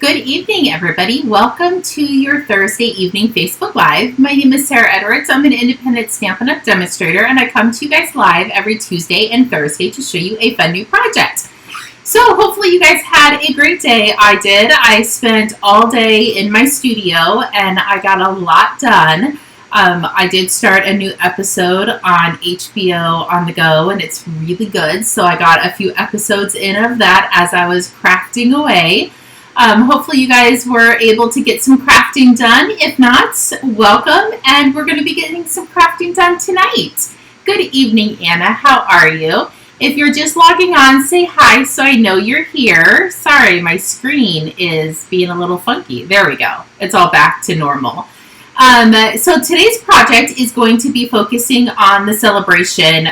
Good evening, everybody. Welcome to your Thursday evening Facebook Live. My name is Sarah Edwards. I'm an independent Stampin' Up! Demonstrator, and I come to you guys live every Tuesday and Thursday to show you a fun new project. So hopefully you guys had a great day. I did. I spent all day in my studio, and I got a lot done. I did start a new episode on HBO on the go, and it's really good. So I got a few episodes in of that as I was crafting away. Hopefully you guys were able to get some crafting done. If not, welcome, and we're going to be getting some crafting done tonight. Good evening, Anna. How are you? If you're just logging on, say hi so I know you're here. Sorry, my screen is being a little funky. There we go. It's all back to normal. So today's project is going to be focusing on the celebration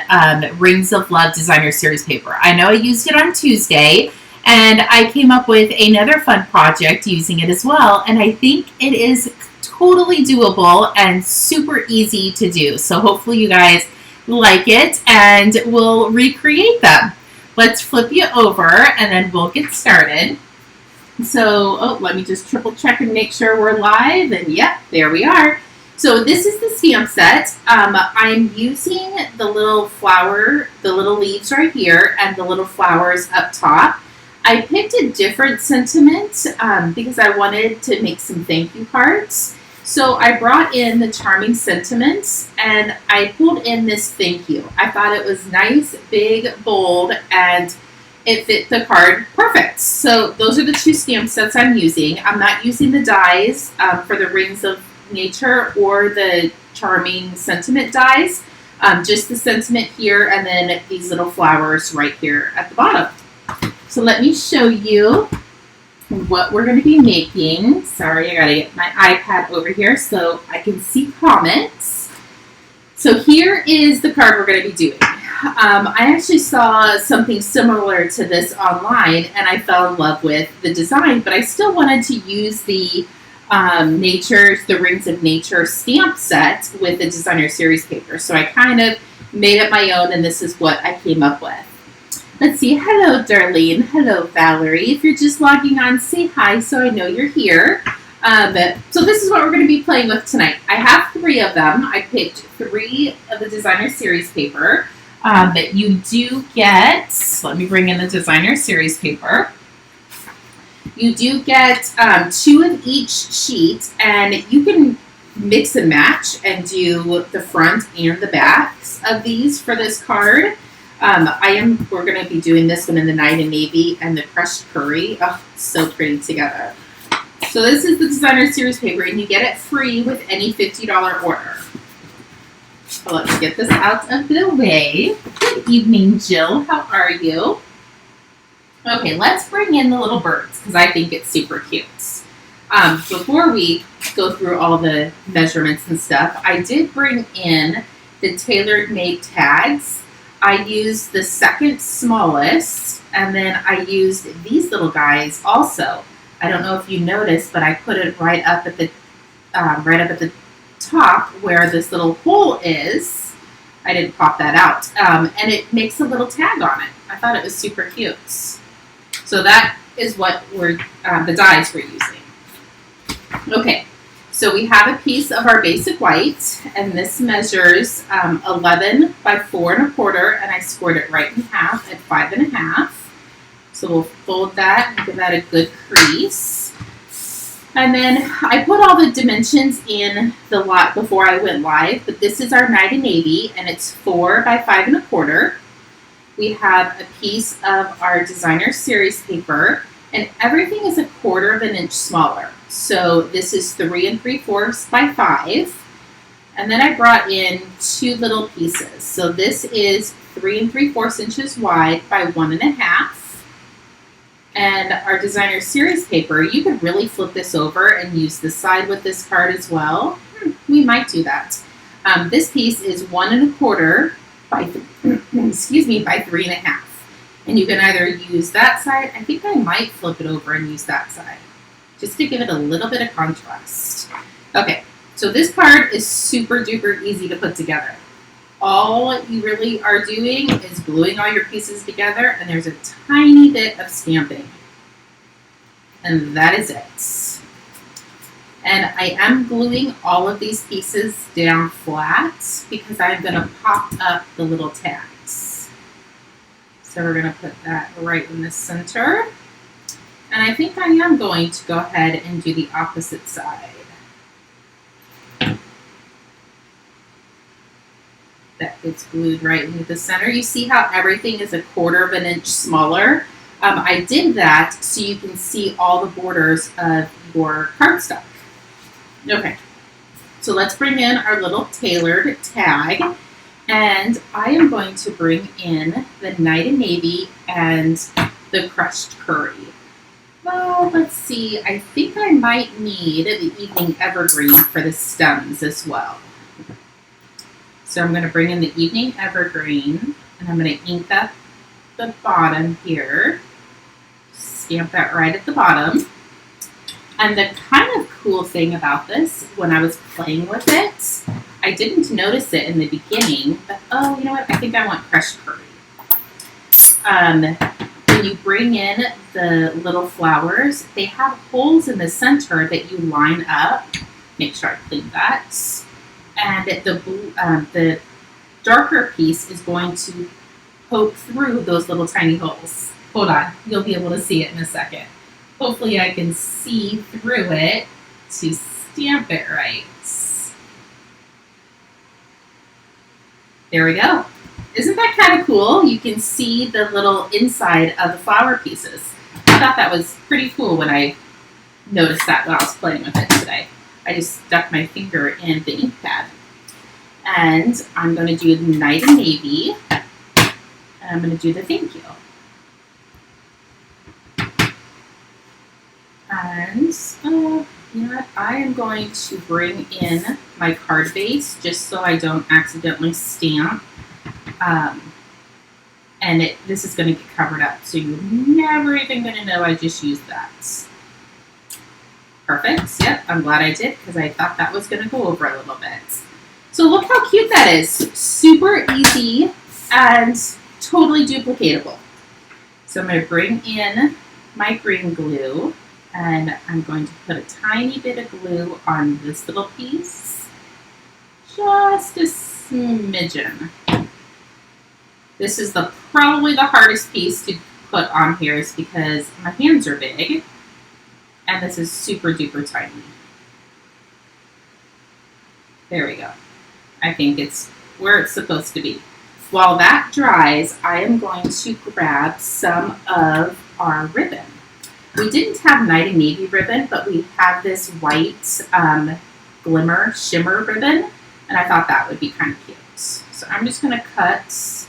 Rings of Love Designer Series paper. I know I used it on Tuesday, and I came up with another fun project using it as well, and I think it is totally doable and super easy to do. So hopefully you guys like it and we'll recreate them. Let's flip you over and then we'll get started. So, let me just triple check and make sure we're live, and yep, there we are. So this is the stamp set. I'm using the little flower, the little leaves right here, and the little flowers up top. I picked a different sentiment because I wanted to make some thank you cards. So I brought in the charming sentiments and I pulled in this thank you. I thought it was nice, big, bold, and it fit the card perfect. So those are the two stamp sets I'm using. I'm not using the dies for the Rings of Nature or the charming sentiment dies. Just the sentiment here and then these little flowers right here at the bottom. So let me show you what we're going to be making. Sorry, I got to get my iPad over here so I can see comments. So here is the card we're going to be doing. I actually saw something similar to this online and I fell in love with the design, but I still wanted to use the the Rings of Nature stamp set with the designer series paper. So I kind of made it my own, and this is what I came up with. Let's see. Hello, Darlene. Hello, Valerie. If you're just logging on, say hi so I know you're here. So this is what we're going to be playing with tonight. I have 3 of them. I picked 3 of the designer series paper. But you do get, let me bring in the designer series paper. You do get 2 of each sheet, and you can mix and match and do the front and the backs of these for this card. We're going to be doing this one in the Night and Navy and the crushed curry. Oh, so pretty together. So this is the designer series paper, and you get it free with any $50 order. So let's get this out of the way. Good evening, Jill. How are you? Okay, let's bring in the little birds because I think it's super cute. Before we go through all the measurements and stuff, I did bring in the tailored made tags. I used the second smallest, and then I used these little guys also. I don't know if you noticed, but I put it right up at the top where this little hole is. I didn't pop that out, and it makes a little tag on it. I thought it was super cute. So that is what the dies we're using. Okay. So we have a piece of our basic white, and this measures 11 by 4 1/4, and I scored it right in half at 5 1/2. So we'll fold that and give that a good crease. And then I put all the dimensions in the lot before I went live, but this is our Night and Navy, and it's 4 by 5 1/4. We have a piece of our designer series paper, and everything is 1/4 of an inch smaller. So this is 3 3/4 by 5. And then I brought in 2 little pieces. So this is 3 3/4 inches wide by 1 1/2. And our designer series paper, you could really flip this over and use the side with this card as well. We might do that. This piece is 1 1/4 by, by 3 1/2. And you can either use that side. I think I might flip it over and use that side, just to give it a little bit of contrast. Okay, so this card is super duper easy to put together. All you really are doing is gluing all your pieces together, and there's a tiny bit of stamping. And that is it. And I am gluing all of these pieces down flat because I'm going to pop up the little tags. So we're going to put that right in the center. And I think I am going to go ahead and do the opposite side. That gets glued right into the center. You see how everything is 1/4 of an inch smaller? I did that so you can see all the borders of your cardstock. Okay, so let's bring in our little tailored tag, and I am going to bring in the Night and Navy and the crushed curry. Well, let's see, I think I might need the Evening Evergreen for the stems as well. So I'm going to bring in the Evening Evergreen, and I'm going to ink up the bottom here. Stamp that right at the bottom. And the kind of cool thing about this, when I was playing with it, I didn't notice it in the beginning, but oh, you know what? I think I want crushed curry. When you bring in the little flowers, they have holes in the center that you line up. Make sure I clean that. And the darker piece is going to poke through those little tiny holes. Hold on, you'll be able to see it in a second. Hopefully I can see through it to stamp it right. There we go. Isn't that kind of cool? You can see the little inside of the flower pieces. I thought that was pretty cool when I noticed that when I was playing with it today. I just stuck my finger in the ink pad. And I'm going to do the Night and Navy. And I'm going to do the thank you. And you know what? I am going to bring in my card base just so I don't accidentally stamp. And this is going to get covered up, so you're never even going to know I just used that. Perfect. Yep, I'm glad I did because I thought that was going to go over a little bit. So look how cute that is. Super easy and totally duplicatable. So I'm going to bring in my green glue, and I'm going to put a tiny bit of glue on this little piece. Just a smidgen. This is probably the hardest piece to put on here is because my hands are big, and this is super duper tiny. There we go. I think it's where it's supposed to be. While that dries, I am going to grab some of our ribbon. We didn't have Night and Navy ribbon, but we have this white glimmer shimmer ribbon, and I thought that would be kind of cute. So I'm just going to cut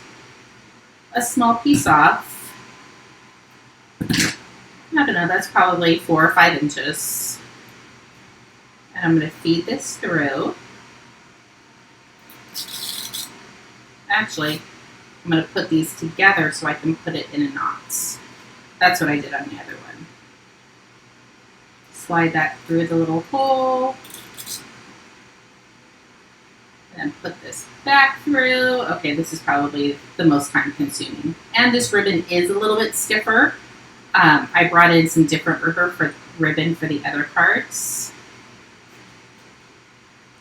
a small piece off. I don't know, that's probably 4 or 5 inches. And I'm going to feed this through. Actually, I'm going to put these together so I can put it in a knot. That's what I did on the other one. Slide that through the little hole. And put this back through. Okay, this is probably the most time consuming. And this ribbon is a little bit stiffer. I brought in some different ribbon for the other parts.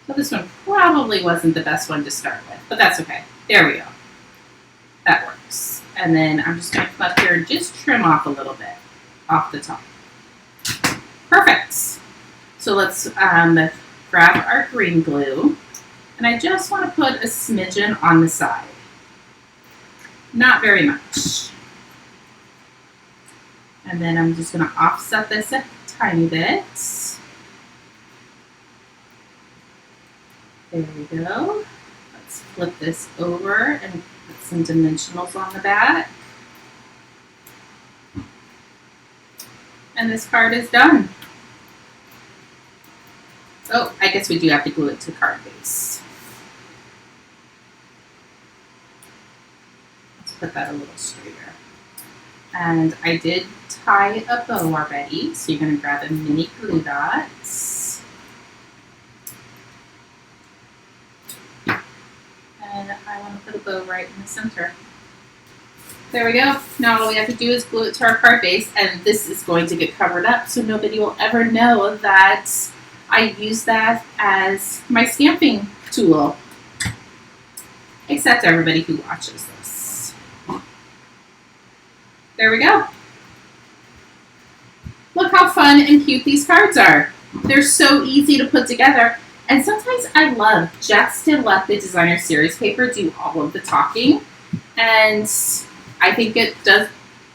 So this one probably wasn't the best one to start with, but that's okay. There we go. That works. And then I'm just going to come up here and just trim off a little bit off the top. Perfect. So let's grab our green glue. And I just want to put a smidgen on the side. Not very much. And then I'm just going to offset this a tiny bit. There we go. Let's flip this over and put some dimensionals on the back. And this card is done. Oh, I guess we do have to glue it to card base. Let's put that a little straighter. And I did tie a bow already, so you're going to grab a mini glue dot. And I want to put a bow right in the center. There we go. Now all we have to do is glue it to our card base, and this is going to get covered up so nobody will ever know that I use that as my stamping tool, except everybody who watches this. There we go. Look how fun and cute these cards are. They're so easy to put together. And sometimes I love just to let the designer series paper do all of the talking. And I think it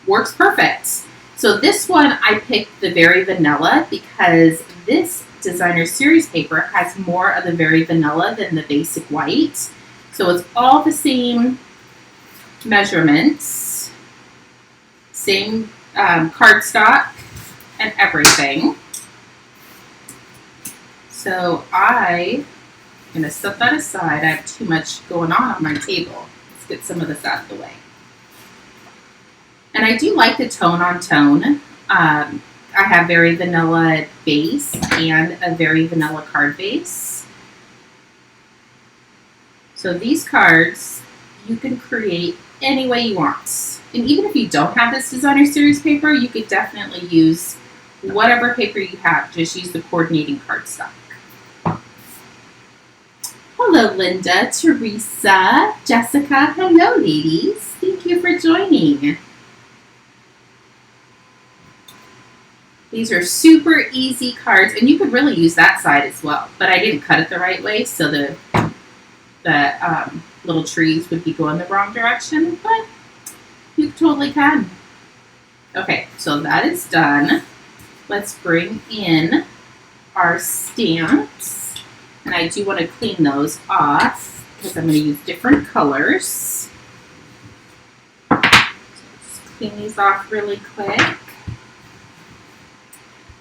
works perfect. So this one I picked the Very Vanilla because this designer series paper has more of the Very Vanilla than the basic white. So it's all the same measurements, same cardstock and everything. So I'm going to set that aside. I have too much going on my table. Let's get some of this out of the way. And I do like the tone on tone. I have Very Vanilla base and a Very Vanilla card base. So these cards you can create any way you want. And even if you don't have this designer series paper, you could definitely use whatever paper you have. Just use the coordinating cardstock. Hello, Linda, Teresa, Jessica. Hello, ladies. Thank you for joining. These are super easy cards, and you could really use that side as well. But I didn't cut it the right way, so the little trees would be going the wrong direction, but you totally can. Okay, so that is done. Let's bring in our stamps. And I do want to clean those off because I'm going to use different colors. So let's clean these off really quick.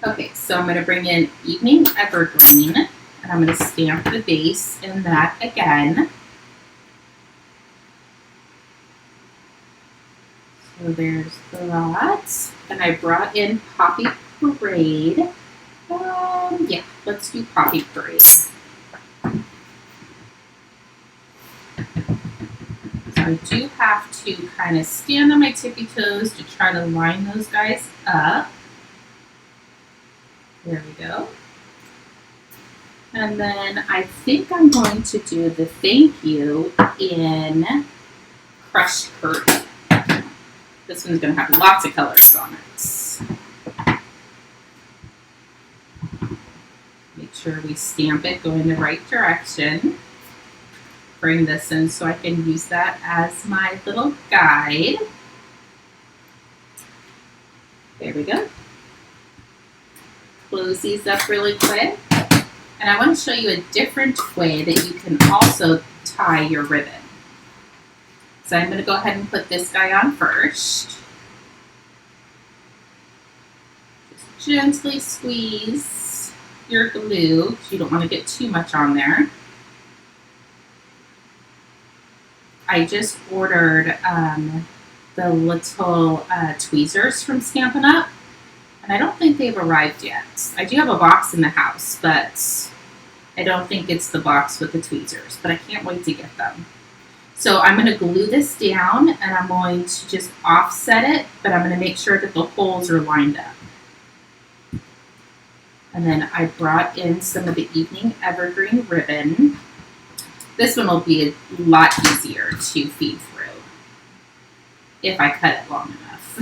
Okay, so I'm going to bring in Evening Evergreen, and I'm going to stamp the base in that again. So there's that. And I brought in Poppy Parade. Yeah, let's do Poppy Parade. So I do have to kind of stand on my tippy toes to try to line those guys up. There we go. And then I think I'm going to do the thank you in Crushed Curtain. This one's going to have lots of colors on it. Make sure we stamp it, go in the right direction. Bring this in so I can use that as my little guide. There we go. Close these up really quick. And I want to show you a different way that you can also tie your ribbon. So I'm going to go ahead and put this guy on first. Just gently squeeze your glue because you don't want to get too much on there. I just ordered the little tweezers from Stampin' Up, and I don't think they've arrived yet. I do have a box in the house, but I don't think it's the box with the tweezers, but I can't wait to get them. So I'm going to glue this down, and I'm going to just offset it, but I'm going to make sure that the holes are lined up. And then I brought in some of the Evening Evergreen ribbon. This one will be a lot easier to feed through if I cut it long enough.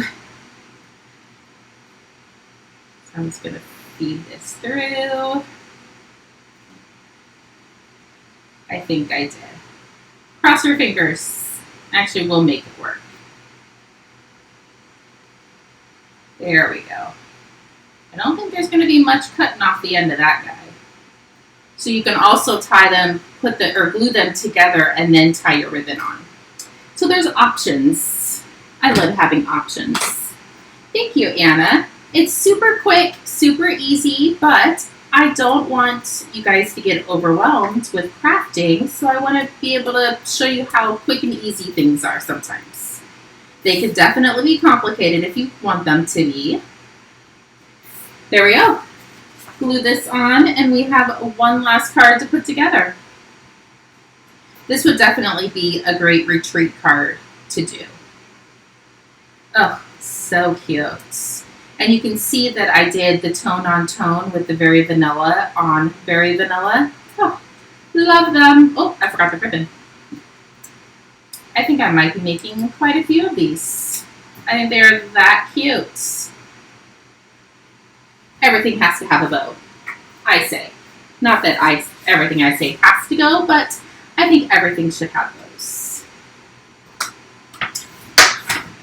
So I'm just going to feed this through. I think I did. Cross your fingers. Actually, we'll make it work. There we go. I don't think there's going to be much cutting off the end of that guy. So you can also tie them, glue them together and then tie your ribbon on. So there's options. I love having options. Thank you, Anna. It's super quick, super easy, but I don't want you guys to get overwhelmed with crafting, so I want to be able to show you how quick and easy things are sometimes. They could definitely be complicated if you want them to be. There we go. Glue this on, and we have one last card to put together. This would definitely be a great retreat card to do. Oh, so cute. And you can see that I did the tone on tone with the Very Vanilla on Very Vanilla. Oh, love them. Oh, I forgot the ribbon. I think I might be making quite a few of these. I think they're that cute. Everything has to have a bow, I say. Not that everything I say has to go, but I think everything should have bows.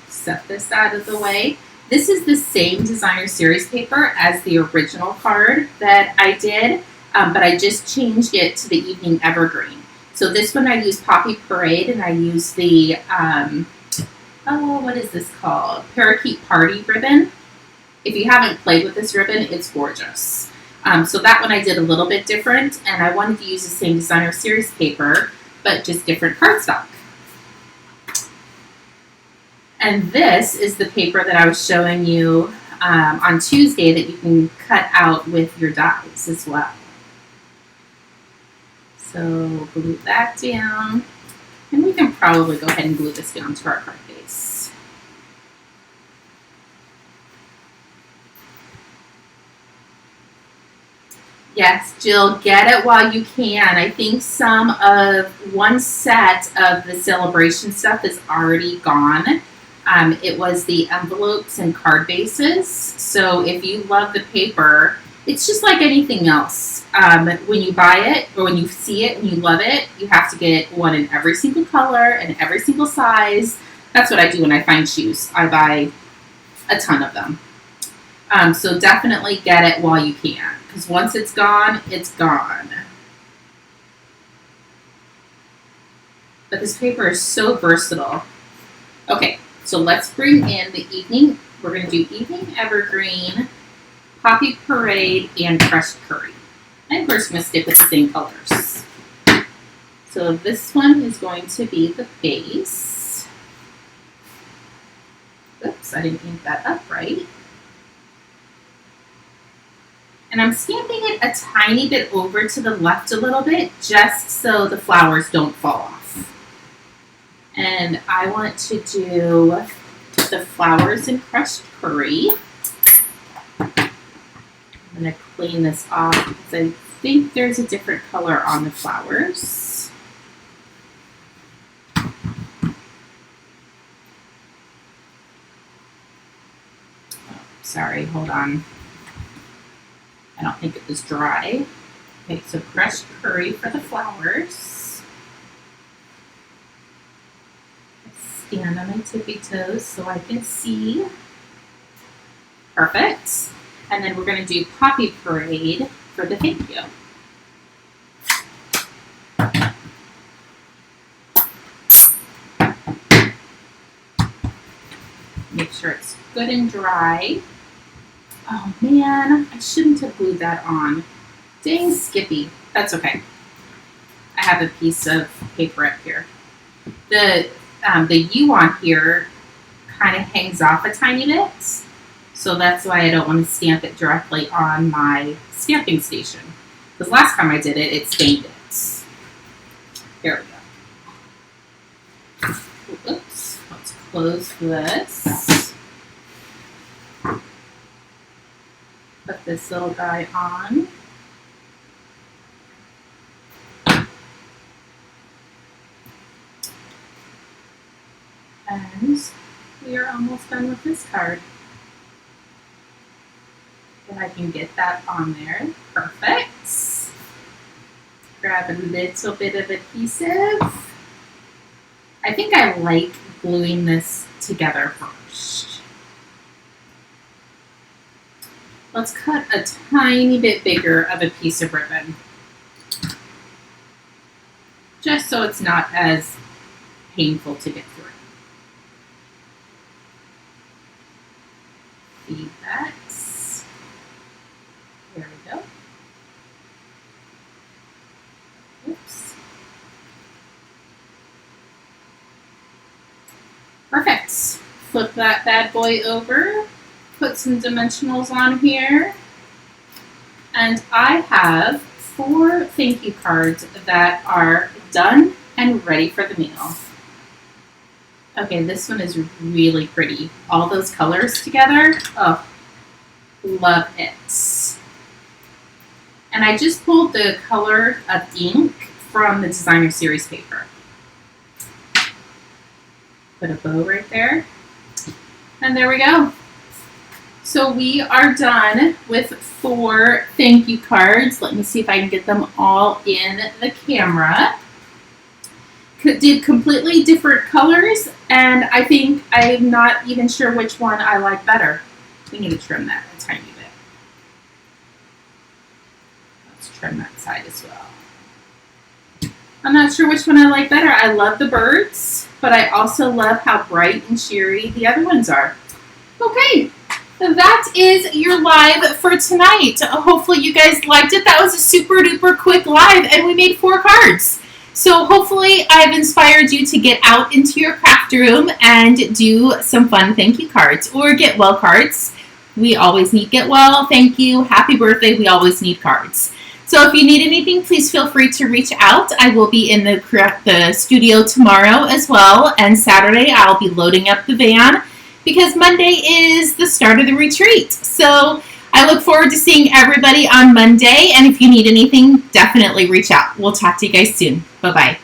Set this out of the way. This is the same designer series paper as the original card that I did, but I just changed it to the Evening Evergreen. So this one I use Poppy Parade, and I use the, what is this called? Parakeet Party ribbon. If you haven't played with this ribbon, it's gorgeous. So that one I did a little bit different, and I wanted to use the same designer series paper, but just different cardstock. And this is the paper that I was showing you on Tuesday that you can cut out with your dies as well. So glue that down. And we can probably go ahead and glue this down to our card base. Yes, Jill, get it while you can. I think one set of the celebration stuff is already gone. It was the envelopes and card bases. So if you love the paper, it's just like anything else. When you buy it or when you see it and you love it, you have to get one in every single color and every single size. That's what I do when I find shoes. I buy a ton of them. So definitely get it while you can, because once it's gone, it's gone. But this paper is so versatile. Okay, so let's bring in the evening. We're going to do Evening Evergreen, Poppy Parade, and Crushed Curry. And we're just going to stick with the same colors. So this one is going to be the base. Oops, I didn't ink that up right. And I'm stamping it a tiny bit over to the left a little bit, just so the flowers don't fall off. And I want to do the flowers in Crushed Curry. I'm going to clean this off because I think there's a different color on the flowers. Oh, sorry, hold on. I don't think it was dry. Okay, so Crushed Curry for the flowers. Stand on my tippy toes so I can see. Perfect. And then we're going to do Poppy Parade for the thank you. Make sure it's good and dry. Oh man, I shouldn't have glued that on. Dang Skippy. That's okay. I have a piece of paper up here. The U on here kind of hangs off a tiny bit, so that's why I don't want to stamp it directly on my stamping station. Because last time I did it, it stained it. There we go. Oops. Let's close this. Put this little guy on. And we are almost done with this card. And I can get that on there. Perfect. Grab a little bit of adhesive. I think I like gluing this together first. Let's cut a tiny bit bigger of a piece of ribbon, just so it's not as painful to get through. Feed that. There we go. Oops. Perfect. Flip that bad boy over. Put some dimensionals on here. And I have 4 thank you cards that are done and ready for the mail. Okay, this one is really pretty. All those colors together. Oh, love it. And I just pulled the color of ink from the designer series paper. Put a bow right there. And there we go. So we are done with 4 thank you cards. Let me see if I can get them all in the camera. Did completely different colors, and I think I'm not even sure which one I like better. We need to trim that a tiny bit. Let's trim that side as well. I'm not sure which one I like better. I love the birds, but I also love how bright and cheery the other ones are. Okay, that is your live for tonight. Hopefully you guys liked it. That was a super duper quick live, and we made 4 cards. So hopefully I've inspired you to get out into your craft room and do some fun thank you cards or get well cards. We always need get well, thank you, happy birthday. We always need cards. So if you need anything, please feel free to reach out. I will be in the studio tomorrow as well, and Saturday I'll be loading up the van because Monday is the start of the retreat. So I look forward to seeing everybody on Monday, and if you need anything, definitely reach out. We'll talk to you guys soon. Bye-bye.